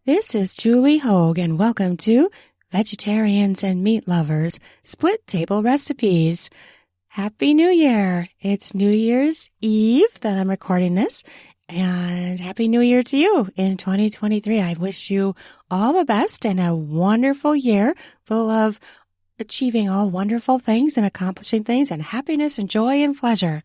This is Julie Hogue, and welcome to Vegetarians and Meat Lovers Split Table Recipes. Happy New Year! It's New Year's Eve that I'm recording this, and Happy New Year to you in 2023. I wish you all the best and a wonderful year full of achieving all wonderful things and accomplishing things and happiness and joy and pleasure.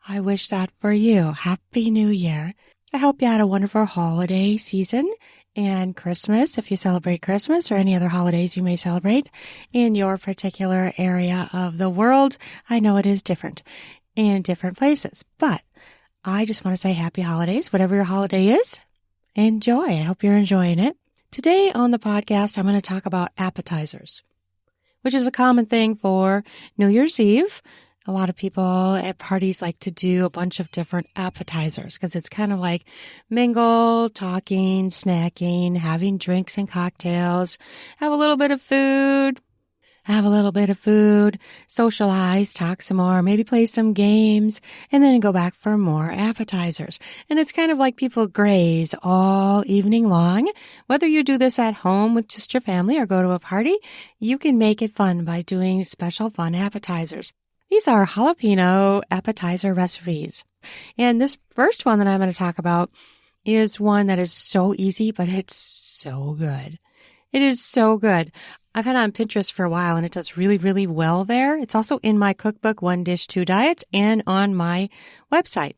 I wish that for you. Happy New Year. I hope you had a wonderful holiday season and Christmas, if you celebrate Christmas or any other holidays you may celebrate in your particular area of the world. I know it is different in different places, but I just want to say happy holidays. Whatever your holiday is, enjoy. I hope you're enjoying it. Today on the podcast, I'm going to talk about appetizers, which is a common thing for New Year's Eve. A lot of people at parties like to do a bunch of different appetizers because it's kind of like mingle, talking, snacking, having drinks and cocktails, have a little bit of food, socialize, talk some more, maybe play some games, and then go back for more appetizers. And it's kind of like people graze all evening long. Whether you do this at home with just your family or go to a party, you can make it fun by doing special fun appetizers. These are jalapeno appetizer recipes. And this first one that I'm going to talk about is one that is so easy, but it's so good. It is so good. I've had it on Pinterest for a while and it does really, really well there. It's also in my cookbook, One Dish, Two Diets, and on my website.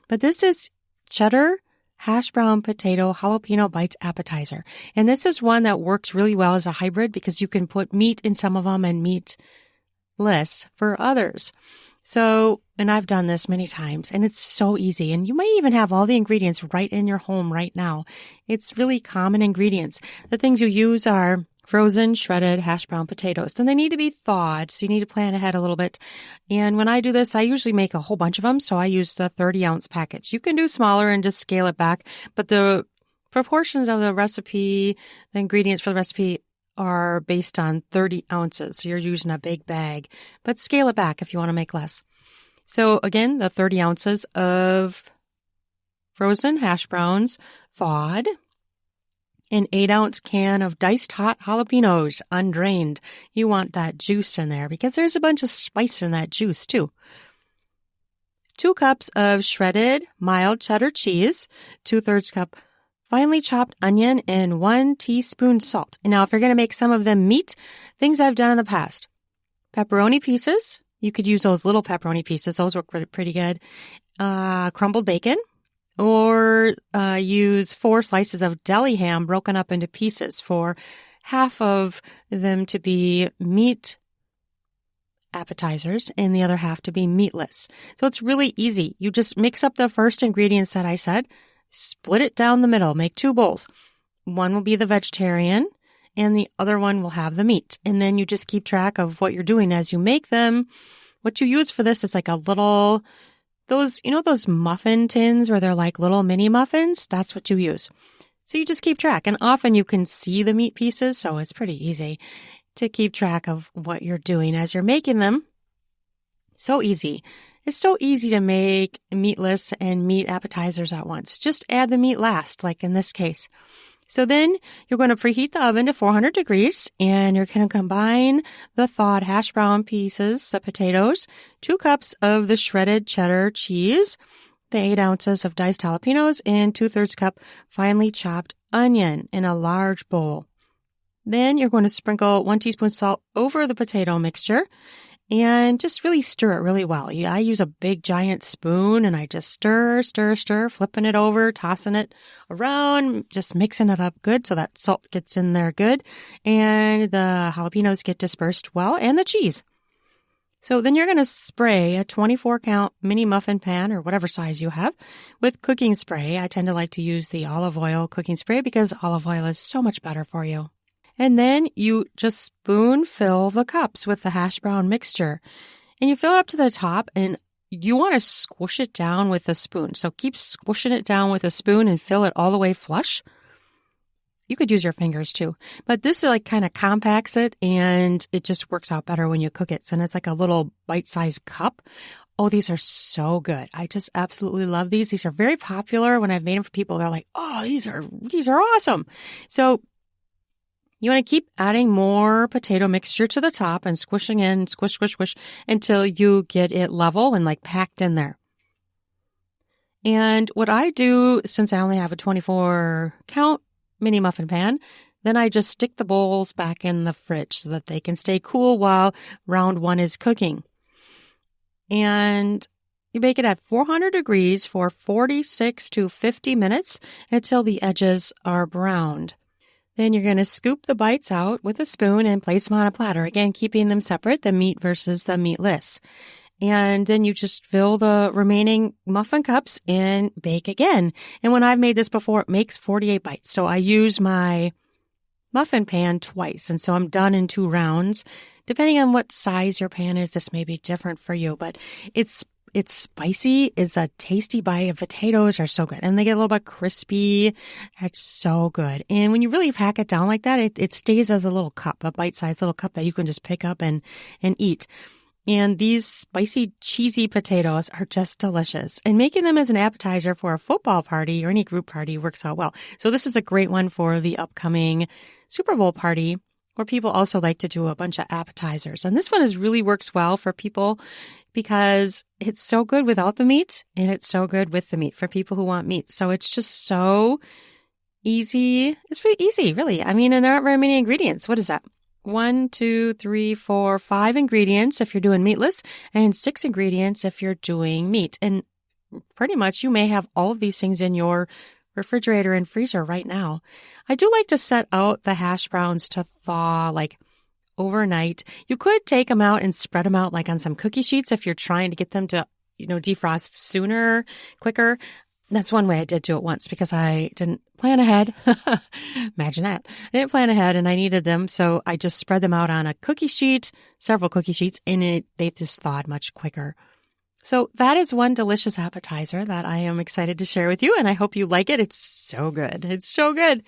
But this is cheddar Hashbrown potato jalapeno bites appetizer. And this is one that works really well as a hybrid because you can put meat in some of them and meat less for others. So, and I've done this many times and it's so easy. And you may even have all the ingredients right in your home right now. It's really common ingredients. The things you use are frozen, shredded, hash brown potatoes. Then they need to be thawed. So you need to plan ahead a little bit. And when I do this, I usually make a whole bunch of them. So I use the 30-ounce package. You can do smaller and just scale it back. But the proportions of the recipe, the ingredients for the recipe are based on 30 ounces. So you're using a big bag, but scale it back if you want to make less. So again, the 30 ounces of frozen hash browns thawed, an 8-ounce can of diced hot jalapenos, undrained. You want that juice in there because there's a bunch of spice in that juice too. 2 cups of shredded mild cheddar cheese, 2/3 cup finely chopped onion, and 1 teaspoon salt. And now if you're going to make some of them meat, things I've done in the past. Pepperoni pieces. You could use those little pepperoni pieces. Those work pretty good. Crumbled bacon. Or use 4 slices of deli ham broken up into pieces for half of them to be meat appetizers and the other half to be meatless. So it's really easy. You just mix up the first ingredients that I said, split it down the middle, make 2 bowls. One will be the vegetarian and the other one will have the meat. And then you just keep track of what you're doing as you make them. What you use for this is like a little, those muffin tins where they're like little mini muffins. That's what you use. So you just keep track. And often you can see the meat pieces. So it's pretty easy to keep track of what you're doing as you're making them. So easy. It's so easy to make meatless and meat appetizers at once. Just add the meat last, like in this case. So then you're going to preheat the oven to 400 degrees and you're going to combine the thawed hash brown pieces, the potatoes, 2 cups of the shredded cheddar cheese, the 8 ounces of diced jalapenos, and 2/3 cup finely chopped onion in a large bowl. Then you're going to sprinkle 1 teaspoon salt over the potato mixture and just really stir it really well. I use a big giant spoon and I just stir, flipping it over, tossing it around, just mixing it up good so that salt gets in there good and the jalapenos get dispersed well and the cheese. So then you're going to spray a 24-count mini muffin pan or whatever size you have with cooking spray. I tend to like to use the olive oil cooking spray because olive oil is so much better for you. And then you just spoon fill the cups with the hash brown mixture. And you fill it up to the top and you want to squish it down with a spoon. So keep squishing it down with a spoon and fill it all the way flush. You could use your fingers too, but this like kind of compacts it and it just works out better when you cook it. So it's like a little bite-sized cup. Oh, these are so good. I just absolutely love these. These are very popular. When I've made them for people, they're like, oh, these are awesome. So you want to keep adding more potato mixture to the top and squishing in, squish, squish, squish until you get it level and like packed in there. And what I do, since I only have a 24 count mini muffin pan, then I just stick the bowls back in the fridge so that they can stay cool while round one is cooking. And you bake it at 400 degrees for 46 to 50 minutes until the edges are browned. Then you're going to scoop the bites out with a spoon and place them on a platter, again, keeping them separate, the meat versus the meatless. And then you just fill the remaining muffin cups and bake again. And when I've made this before, it makes 48 bites. So I use my muffin pan twice. And so I'm done in 2 rounds. Depending on what size your pan is, this may be different for you. But it's spicy. It's a tasty bite. Of potatoes are so good. And they get a little bit crispy. It's so good. And when you really pack it down like that, it stays as a little cup, a bite-sized little cup that you can just pick up and eat. And these spicy, cheesy potatoes are just delicious. And making them as an appetizer for a football party or any group party works out well. So this is a great one for the upcoming Super Bowl party, where people also like to do a bunch of appetizers. And this one really works well for people because it's so good without the meat and it's so good with the meat for people who want meat. So it's just so easy. It's pretty easy, really. I mean, and there aren't very many ingredients. What is that? 1, 2, 3, 4, 5 ingredients if you're doing meatless, and 6 ingredients if you're doing meat. And pretty much you may have all of these things in your refrigerator and freezer right now. I do like to set out the hash browns to thaw like overnight. You could take them out and spread them out like on some cookie sheets if you're trying to get them to, defrost sooner, quicker. That's one way I did do it once because I didn't plan ahead. Imagine that. I didn't plan ahead and I needed them. So I just spread them out on a cookie sheet, several cookie sheets, and they just thawed much quicker. So that is one delicious appetizer that I am excited to share with you. And I hope you like it. It's so good. It's so good.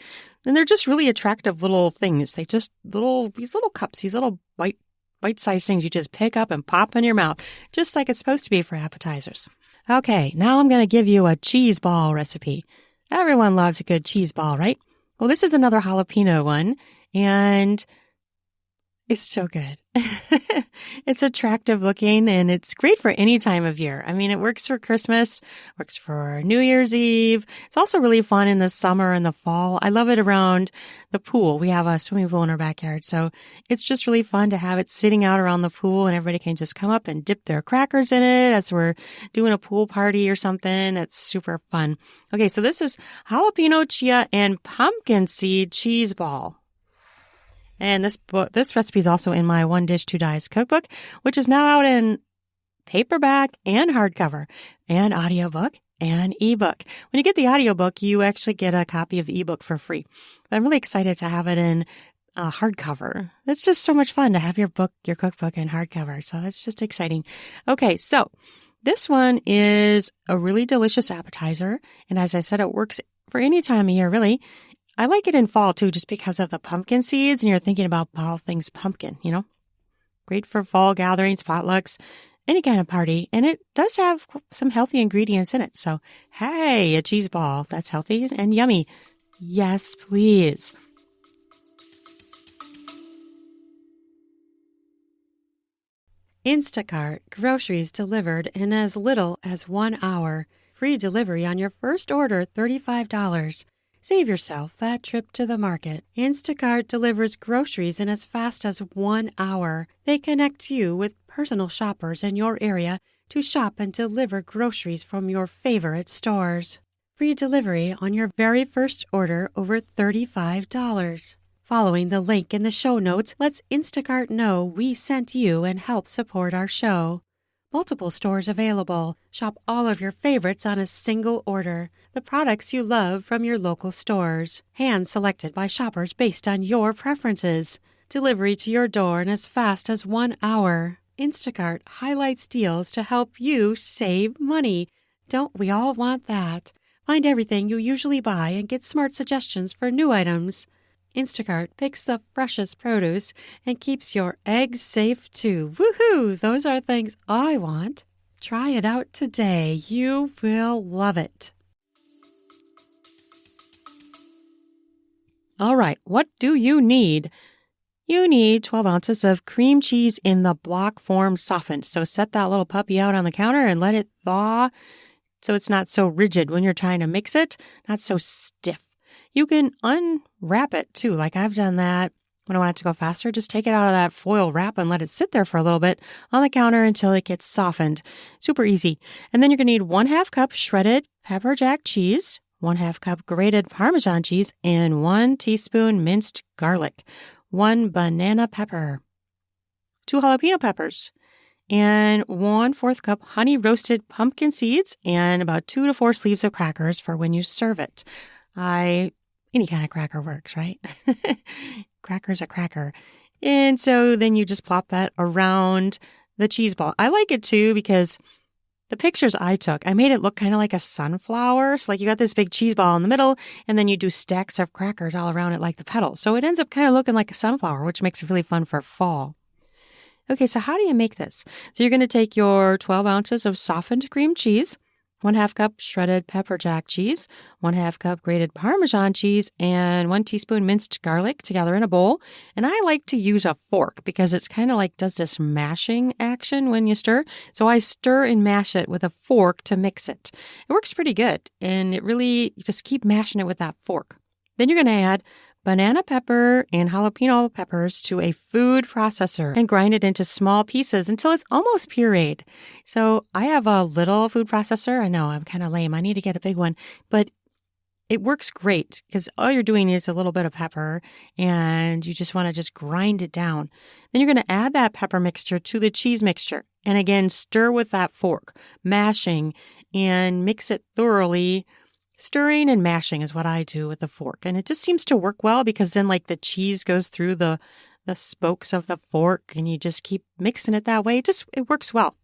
And they're just really attractive little things. They just these little cups, these little bite-sized things you just pick up and pop in your mouth, just like it's supposed to be for appetizers. Okay, now I'm going to give you a cheese ball recipe. Everyone loves a good cheese ball, right? Well, this is another jalapeno one, and it's so good. It's attractive looking, and it's great for any time of year. I mean, it works for Christmas, works for New Year's Eve. It's also really fun in the summer and the fall. I love it around the pool. We have a swimming pool in our backyard, so it's just really fun to have it sitting out around the pool, and everybody can just come up and dip their crackers in it as we're doing a pool party or something. It's super fun. Okay, so this is jalapeno, chia, and pumpkin seed cheese ball. And this recipe is also in my One Dish, Two Diets cookbook, which is now out in paperback and hardcover and audiobook and ebook. When you get the audiobook, you actually get a copy of the ebook for free. I'm really excited to have it in hardcover. It's just so much fun to have your cookbook in hardcover. So that's just exciting. Okay, so this one is a really delicious appetizer. And as I said, it works for any time of year, really. I like it in fall, too, just because of the pumpkin seeds, and you're thinking about all things pumpkin, Great for fall gatherings, potlucks, any kind of party. And it does have some healthy ingredients in it. So, hey, a cheese ball. That's healthy and yummy. Yes, please. Instacart. Groceries delivered in as little as 1 hour. Free delivery on your first order, $35. Save yourself that trip to the market. Instacart delivers groceries in as fast as 1 hour. They connect you with personal shoppers in your area to shop and deliver groceries from your favorite stores. Free delivery on your very first order over $35. Following the link in the show notes lets Instacart know we sent you and help support our show. Multiple stores available. Shop all of your favorites on a single order. The products you love from your local stores. Hand selected by shoppers based on your preferences. Delivery to your door in as fast as 1 hour. Instacart highlights deals to help you save money. Don't we all want that? Find everything you usually buy and get smart suggestions for new items. Instacart picks the freshest produce and keeps your eggs safe too. Woohoo! Those are things I want. Try it out today. You will love it. All right, what do you need? You need 12 ounces of cream cheese in the block form softened. So set that little puppy out on the counter and let it thaw so it's not so rigid when you're trying to mix it, not so stiff. You can unwrap it too, like I've done that when I want it to go faster. Just take it out of that foil wrap and let it sit there for a little bit on the counter until it gets softened. Super easy. And then you're going to need 1/2 cup shredded pepper jack cheese, 1/2 cup grated Parmesan cheese, and 1 teaspoon minced garlic, 1 banana pepper, 2 jalapeno peppers, and 1/4 cup honey roasted pumpkin seeds, and about 2 to 4 sleeves of crackers for when you serve it. Any kind of cracker works, right? Cracker's a cracker. And so then you just plop that around the cheese ball. I like it too because the pictures I took, I made it look kind of like a sunflower. So like you got this big cheese ball in the middle, and then you do stacks of crackers all around it like the petals. So it ends up kind of looking like a sunflower, which makes it really fun for fall. Okay, so how do you make this? So you're going to take your 12 ounces of softened cream cheese, 1/2 cup shredded pepper jack cheese, 1/2 cup grated Parmesan cheese, and 1 teaspoon minced garlic together in a bowl. And I like to use a fork because it's kind of like does this mashing action when you stir. So I stir and mash it with a fork to mix it. It works pretty good. And it really, you just keep mashing it with that fork. Then you're going to add banana pepper and jalapeno peppers to a food processor and grind it into small pieces until it's almost pureed. So I have a little food processor. I know I'm kind of lame. I need to get a big one, but it works great because all you're doing is a little bit of pepper and you just want to just grind it down. Then you're going to add that pepper mixture to the cheese mixture. And again, stir with that fork, mashing and mix it thoroughly. Stirring and mashing is what I do with the fork. And it just seems to work well because then like the cheese goes through the spokes of the fork and you just keep mixing it that way. It works well.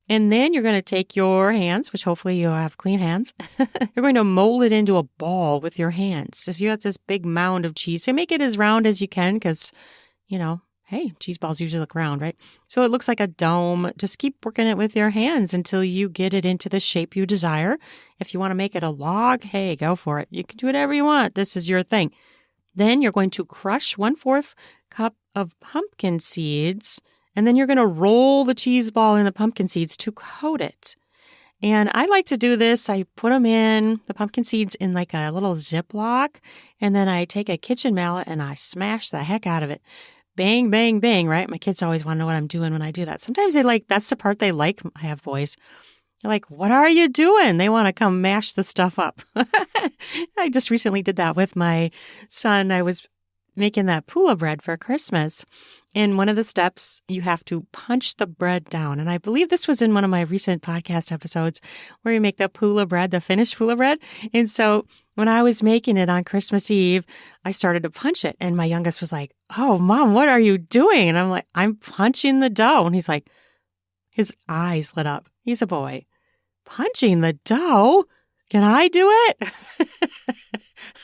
And then you're going to take your hands, which hopefully you have clean hands. You're going to mold it into a ball with your hands. So you have this big mound of cheese. So make it as round as you can because, hey, cheese balls usually look round, right? So it looks like a dome. Just keep working it with your hands until you get it into the shape you desire. If you want to make it a log, hey, go for it. You can do whatever you want. This is your thing. Then you're going to crush 1/4 cup of pumpkin seeds, and then you're going to roll the cheese ball in the pumpkin seeds to coat it. And I like to do this. I put them in, the pumpkin seeds, in like a little Ziploc, and then I take a kitchen mallet and I smash the heck out of it. Bang, bang, bang, right? My kids always want to know what I'm doing when I do that. Sometimes that's the part they like. I have boys. They're like, what are you doing? They want to come mash the stuff up. I just recently did that with my son. I was making that pula bread for Christmas. In one of the steps, you have to punch the bread down. And I believe this was in one of my recent podcast episodes where you make the pula bread, the finished pula bread. And so when I was making it on Christmas Eve, I started to punch it. And my youngest was like, oh, Mom, what are you doing? And I'm like, I'm punching the dough. And he's like, his eyes lit up. He's a boy. Punching the dough? Can I do it?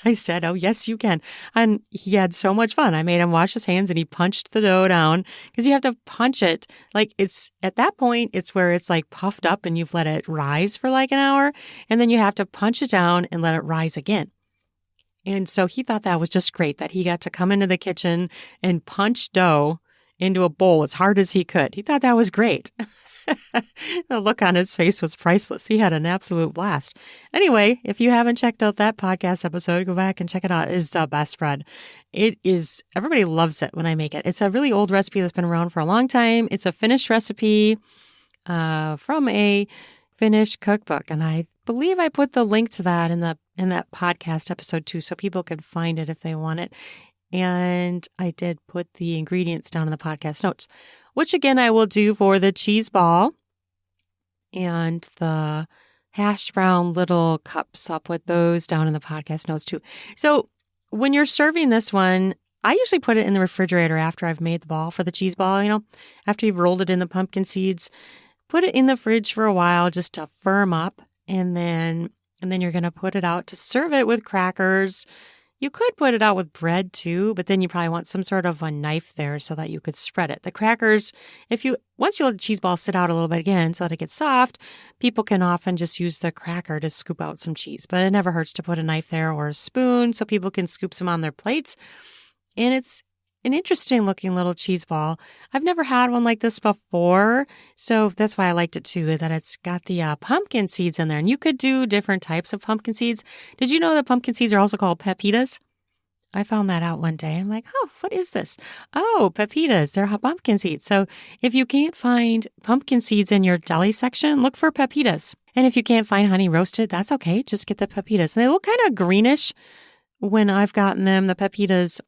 I said, oh, yes, you can. And he had so much fun. I made him wash his hands and he punched the dough down because you have to punch it. Like it's at that point, it's where it's like puffed up and you've let it rise for like an hour. And then you have to punch it down and let it rise again. And so he thought that was just great that he got to come into the kitchen and punch dough into a bowl as hard as he could. He thought that was great. The look on his face was priceless. He had an absolute blast. Anyway, if you haven't checked out that podcast episode, go back and check it out. It is the best bread. It is, everybody loves it when I make it. It's a really old recipe that's been around for a long time. It's a Finnish recipe from a Finnish cookbook. And I believe I put the link to that in that podcast episode too, so people could find it if they want it. And I did put the ingredients down in the podcast notes, which again, I will do for the cheese ball and the Hashbrown little cups. I'll put those down in the podcast notes too. So when you're serving this one, I usually put it in the refrigerator after I've made the ball for the cheese ball, after you've rolled it in the pumpkin seeds, put it in the fridge for a while just to firm up. And then And then you're going to put it out to serve it with crackers. You could put it out with bread too, but then you probably want some sort of a knife there so that you could spread it. The crackers, once you let the cheese ball sit out a little bit again so that it gets soft, people can often just use the cracker to scoop out some cheese. But it never hurts to put a knife there or a spoon so people can scoop some on their plates. And it's an interesting looking little cheese ball. I've never had one like this before, so that's why I liked it too, that it's got the pumpkin seeds in there. And you could do different types of pumpkin seeds. Did you know that pumpkin seeds are also called pepitas? I found that out one day. I'm like, oh, what is this? Oh, pepitas. They're pumpkin seeds. So if you can't find pumpkin seeds in your deli section, look for pepitas. And if you can't find honey roasted, that's okay. Just get the pepitas. And they look kind of greenish when I've gotten them, the pepitas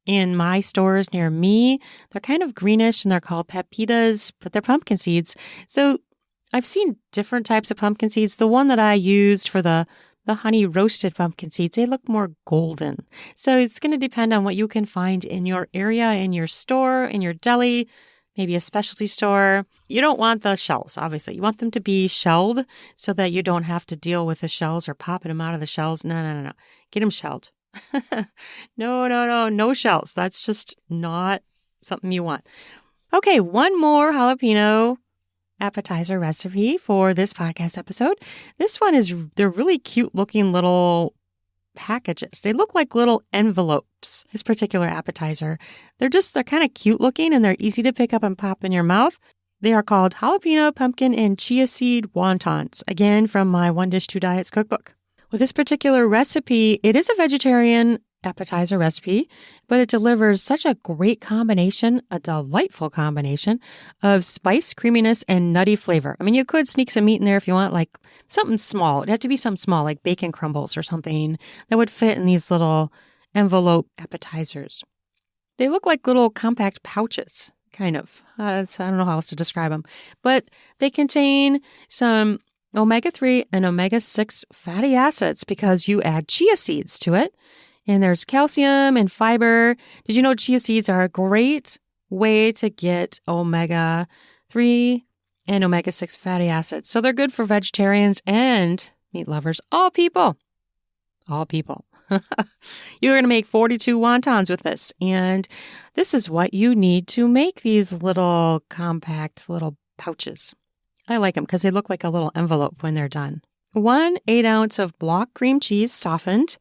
in my stores near me. They're kind of greenish and they're called pepitas, but they're pumpkin seeds. So I've seen different types of pumpkin seeds. The one that I used for the honey roasted pumpkin seeds, they look more golden. So it's going to depend on what you can find in your area, in your store, in your deli, maybe a specialty store. You don't want the shells, obviously. You want them to be shelled so that you don't have to deal with the shells or popping them out of the shells. No. Get them shelled. No shells. That's just not something you want. Okay, one more jalapeno appetizer recipe for this podcast episode. This one they're really cute looking little packages. They look like little envelopes, this particular appetizer. They're kind of cute looking and they're easy to pick up and pop in your mouth. They are called jalapeno, pumpkin, and chia seed wontons, again from my One Dish, Two Diets cookbook. With this particular recipe, it is a vegetarian appetizer recipe, but it delivers such a great combination, a delightful combination of spice, creaminess, and nutty flavor. I mean, you could sneak some meat in there if you want, like something small. It'd have to be something small, like bacon crumbles or something that would fit in these little envelope appetizers. They look like little compact pouches, kind of. I don't know how else to describe them, but they contain some omega-3 and omega-6 fatty acids because you add chia seeds to it. And there's calcium and fiber. Did you know chia seeds are a great way to get omega-3 and omega-6 fatty acids? So they're good for vegetarians and meat lovers. All people. You're going to make 42 wontons with this. And this is what you need to make these little compact little pouches. I like them because they look like a little envelope when they're done. 1 8-ounce of block cream cheese softened,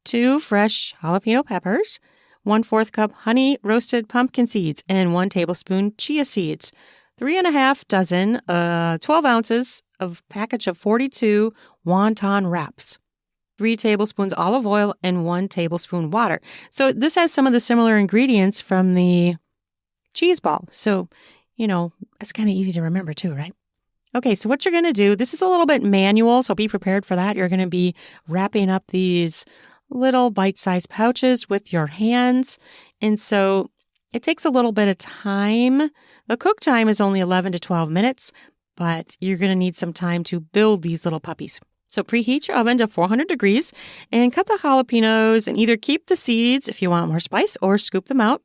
2 fresh jalapeno peppers, 1/4 cup honey roasted pumpkin seeds, and 1 tablespoon chia seeds, 3.5 dozen, 12 ounces of package of 42 wonton wraps, 3 tablespoons olive oil, and 1 tablespoon water. So this has some of the similar ingredients from the cheese ball. So, it's kind of easy to remember too, right? Okay, so what you're going to do, this is a little bit manual, so be prepared for that. You're going to be wrapping up these little bite-sized pouches with your hands. And so it takes a little bit of time. The cook time is only 11 to 12 minutes, but you're going to need some time to build these little puppies. So preheat your oven to 400 degrees and cut the jalapenos and either keep the seeds if you want more spice or scoop them out,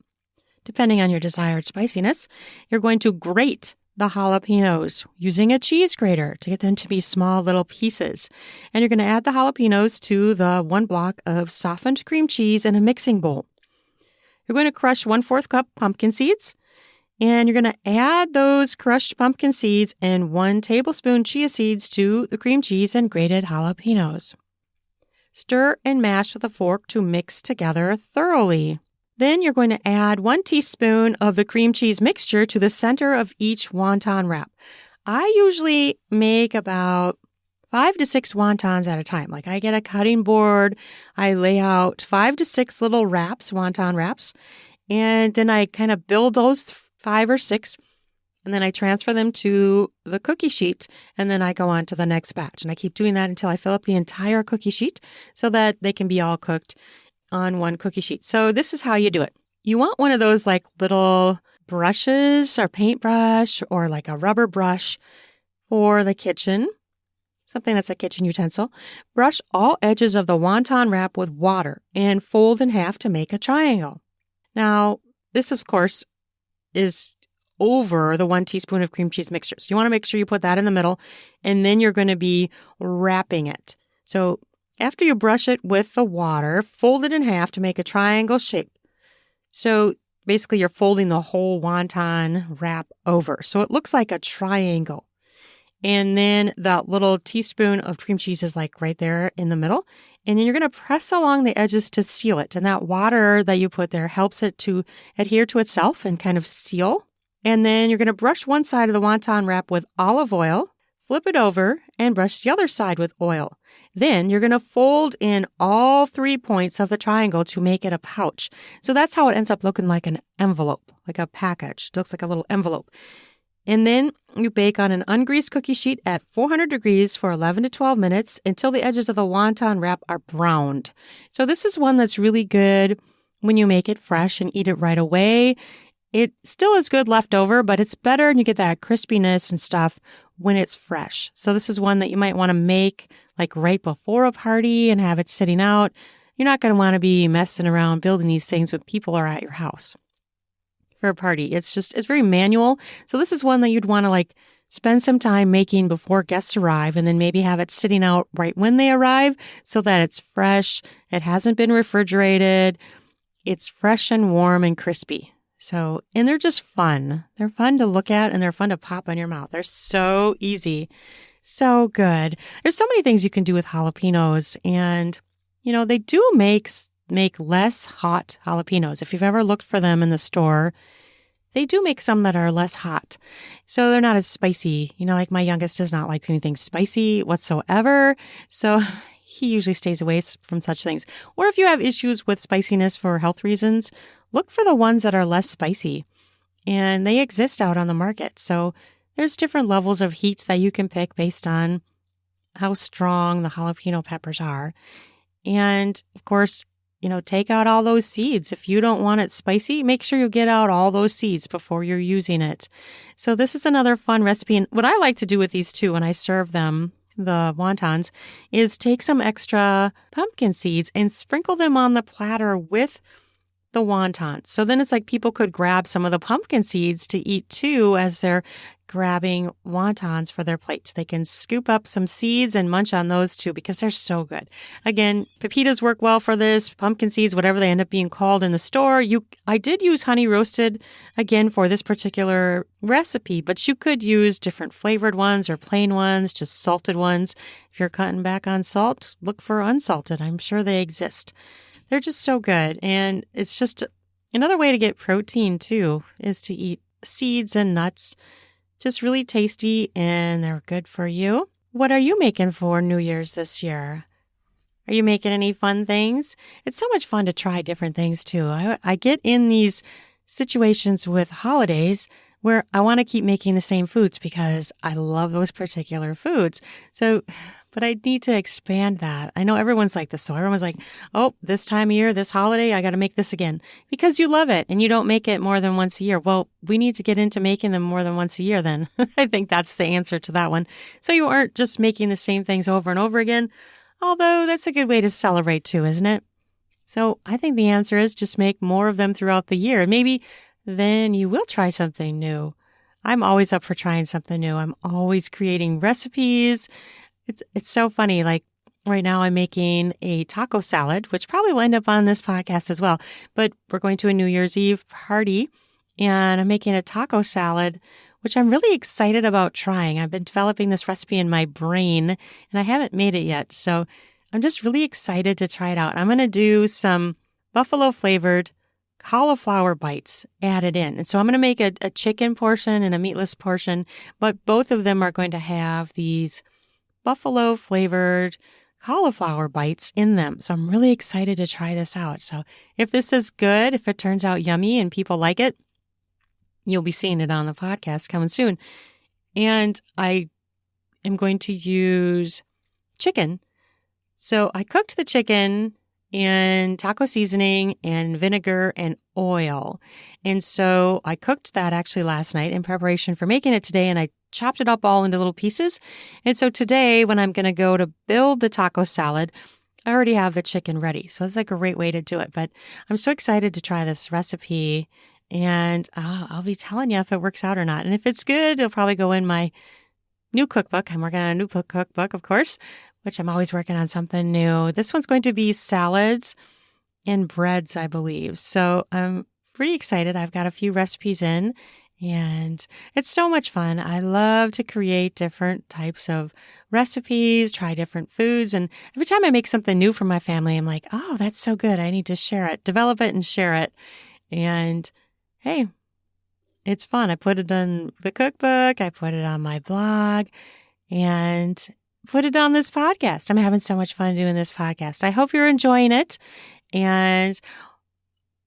depending on your desired spiciness. You're going to grate the jalapenos using a cheese grater to get them to be small little pieces. And you're going to add the jalapenos to the 1 block of softened cream cheese in a mixing bowl. You're going to crush 1/4 cup pumpkin seeds, and you're going to add those crushed pumpkin seeds and 1 tablespoon chia seeds to the cream cheese and grated jalapenos. Stir and mash with a fork to mix together thoroughly. Then you're going to add 1 teaspoon of the cream cheese mixture to the center of each wonton wrap. I usually make about 5 to 6 wontons at a time. Like I get a cutting board, I lay out 5 to 6 little wraps, wonton wraps, and then I kind of build those 5 or 6, and then I transfer them to the cookie sheet, and then I go on to the next batch. And I keep doing that until I fill up the entire cookie sheet so that they can be all cooked on 1 cookie sheet. So this is how you do it. You want one of those like little brushes or paintbrush or like a rubber brush for the kitchen, something that's a kitchen utensil. Brush all edges of the wonton wrap with water and fold in half to make a triangle. Now, this of course is over the 1 teaspoon of cream cheese mixture. So you want to make sure you put that in the middle, and then you're going to be wrapping it. So after you brush it with the water, fold it in half to make a triangle shape. So basically you're folding the whole wonton wrap over. So it looks like a triangle. And then that little teaspoon of cream cheese is like right there in the middle. And then you're going to press along the edges to seal it. And that water that you put there helps it to adhere to itself and kind of seal. And then you're going to brush one side of the wonton wrap with olive oil, flip it over, and brush the other side with oil. Then you're going to fold in all 3 points of the triangle to make it a pouch. So that's how it ends up looking like an envelope, like a package. It looks like a little envelope. And then you bake on an ungreased cookie sheet at 400 degrees for 11 to 12 minutes until the edges of the wonton wrap are browned. So this is one that's really good when you make it fresh and eat it right away. It still is good left over, but it's better and you get that crispiness and stuff when it's fresh. So this is one that you might want to make like right before a party and have it sitting out. You're not going to want to be messing around building these things when people are at your house for a party. It's very manual. So this is one that you'd want to like spend some time making before guests arrive and then maybe have it sitting out right when they arrive so that it's fresh. It hasn't been refrigerated. It's fresh and warm and crispy. So, and they're just fun. They're fun to look at and they're fun to pop in your mouth. They're so easy. So good. There's so many things you can do with jalapenos and, they do make less hot jalapenos. If you've ever looked for them in the store, they do make some that are less hot. So they're not as spicy. Like my youngest does not like anything spicy whatsoever. So he usually stays away from such things. Or if you have issues with spiciness for health reasons, look for the ones that are less spicy. And they exist out on the market. So there's different levels of heat that you can pick based on how strong the jalapeno peppers are. And of course, take out all those seeds. If you don't want it spicy, make sure you get out all those seeds before you're using it. So this is another fun recipe. And what I like to do with these too when I serve them, the wontons, is take some extra pumpkin seeds and sprinkle them on the platter with the wontons. So then it's like people could grab some of the pumpkin seeds to eat too as they're grabbing wontons for their plate. They can scoop up some seeds and munch on those too because they're so good. Again, pepitas work well for this, pumpkin seeds, whatever they end up being called in the store. I did use honey roasted again for this particular recipe, but you could use different flavored ones or plain ones, just salted ones. If you're cutting back on salt, look for unsalted. I'm sure they exist. They're just so good. And it's just another way to get protein too, is to eat seeds and nuts. Just really tasty and they're good for you. What are you making for New Year's this year? Are you making any fun things? It's so much fun to try different things too. I get in these situations with holidays where I want to keep making the same foods because I love those particular foods. But I need to expand that. I know everyone's like this. So everyone's like, oh, this time of year, this holiday, I got to make this again because you love it and you don't make it more than once a year. Well, we need to get into making them more than once a year then. I think that's the answer to that one. So you aren't just making the same things over and over again, although that's a good way to celebrate too, isn't it? So I think the answer is just make more of them throughout the year. Maybe then you will try something new. I'm always up for trying something new. I'm always creating recipes. It's so funny. Like right now I'm making a taco salad, which probably will end up on this podcast as well. But we're going to a New Year's Eve party and I'm making a taco salad, which I'm really excited about trying. I've been developing this recipe in my brain and I haven't made it yet. So I'm just really excited to try it out. I'm going to do some buffalo flavored cauliflower bites added in. And so I'm going to make a chicken portion and a meatless portion, but both of them are going to have these buffalo flavored cauliflower bites in them. So I'm really excited to try this out. So if this is good, if it turns out yummy and people like it, you'll be seeing it on the podcast coming soon. And I am going to use chicken. So I cooked the chicken in taco seasoning and vinegar and oil. And so I cooked that actually last night in preparation for making it today. And I chopped it up all into little pieces. And so today when I'm going to go to build the taco salad, I already have the chicken ready. So it's like a great way to do it. But I'm so excited to try this recipe and I'll be telling you if it works out or not. And if it's good, it'll probably go in my new cookbook. I'm working on a new cookbook, of course, which I'm always working on something new. This one's going to be salads and breads, I believe. So I'm pretty excited. I've got a few recipes in, and it's so much fun. I love to create different types of recipes, try different foods. And every time I make something new for my family, I'm like, oh, that's so good. I need to share it, develop it and share it. And hey, it's fun. I put it in the cookbook. I put it on my blog and put it on this podcast. I'm having so much fun doing this podcast. I hope you're enjoying it. And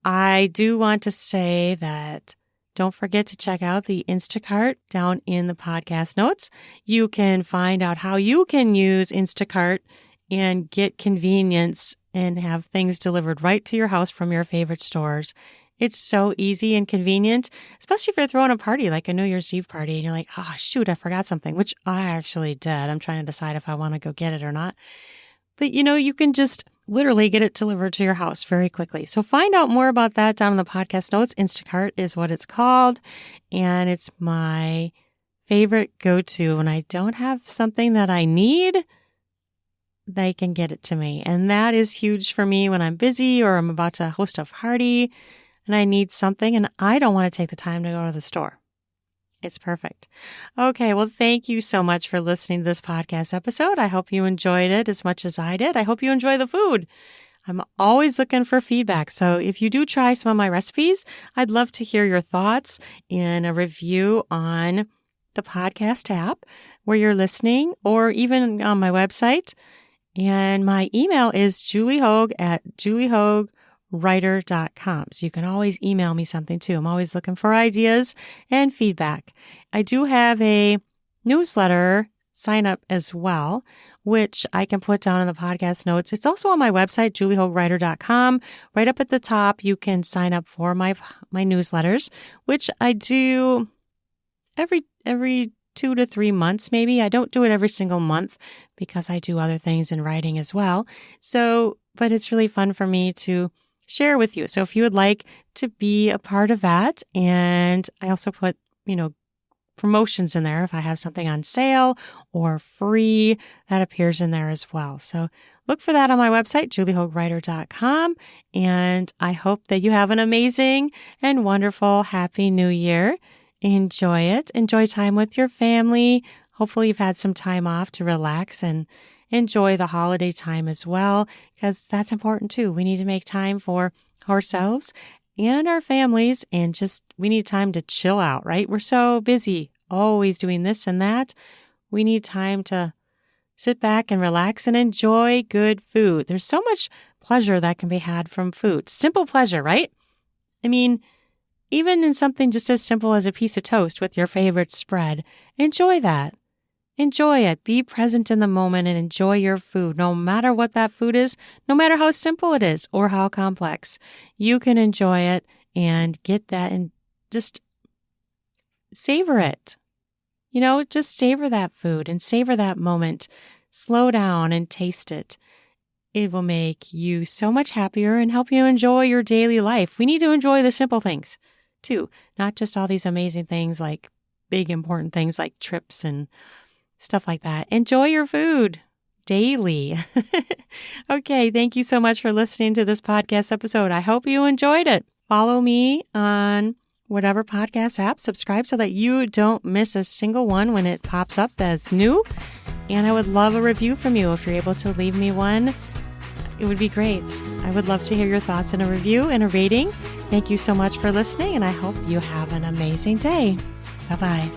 I do want to say that don't forget to check out the Instacart down in the podcast notes. You can find out how you can use Instacart and get convenience and have things delivered right to your house from your favorite stores. It's so easy and convenient, especially if you're throwing a party like a New Year's Eve party and you're like, oh, shoot, I forgot something, which I actually did. I'm trying to decide if I want to go get it or not. But, you can just literally get it delivered to your house very quickly. So find out more about that down in the podcast notes. Instacart is what it's called. And it's my favorite go-to. When I don't have something that I need, they can get it to me. And that is huge for me when I'm busy or I'm about to host a party and I need something and I don't want to take the time to go to the store. It's perfect. Okay, well, thank you so much for listening to this podcast episode. I hope you enjoyed it as much as I did. I hope you enjoy the food. I'm always looking for feedback. So if you do try some of my recipes, I'd love to hear your thoughts in a review on the podcast app where you're listening or even on my website. And my email is juliehoag@juliehoagwriter.com. So you can always email me something too. I'm always looking for ideas and feedback. I do have a newsletter sign up as well, which I can put down in the podcast notes. It's also on my website, juliehoagwriter.com. Right up at the top, you can sign up for my newsletters, which I do every 2 to 3 months, maybe. I don't do it every single month because I do other things in writing as well. So, but it's really fun for me to share with you. So if you would like to be a part of that, and I also put, promotions in there if I have something on sale or free, that appears in there as well. So look for that on my website, juliehoagwriter.com. And I hope that you have an amazing and wonderful, happy new year. Enjoy it. Enjoy time with your family. Hopefully you've had some time off to relax and enjoy the holiday time as well, because that's important too. We need to make time for ourselves and our families, and we need time to chill out, right? We're so busy, always doing this and that. We need time to sit back and relax and enjoy good food. There's so much pleasure that can be had from food. Simple pleasure, right? I mean, even in something just as simple as a piece of toast with your favorite spread, enjoy that. Enjoy it. Be present in the moment and enjoy your food, no matter what that food is, no matter how simple it is or how complex. You can enjoy it and get that and just savor it. Just savor that food and savor that moment. Slow down and taste it. It will make you so much happier and help you enjoy your daily life. We need to enjoy the simple things too, not just all these amazing things like big important things like trips and stuff like that. Enjoy your food daily. Okay, thank you so much for listening to this podcast episode. I hope you enjoyed it. Follow me on whatever podcast app, subscribe so that you don't miss a single one when it pops up as new. And I would love a review from you. If you're able to leave me one, it would be great. I would love to hear your thoughts in a review and a rating. Thank you so much for listening, and I hope you have an amazing day. Bye-bye.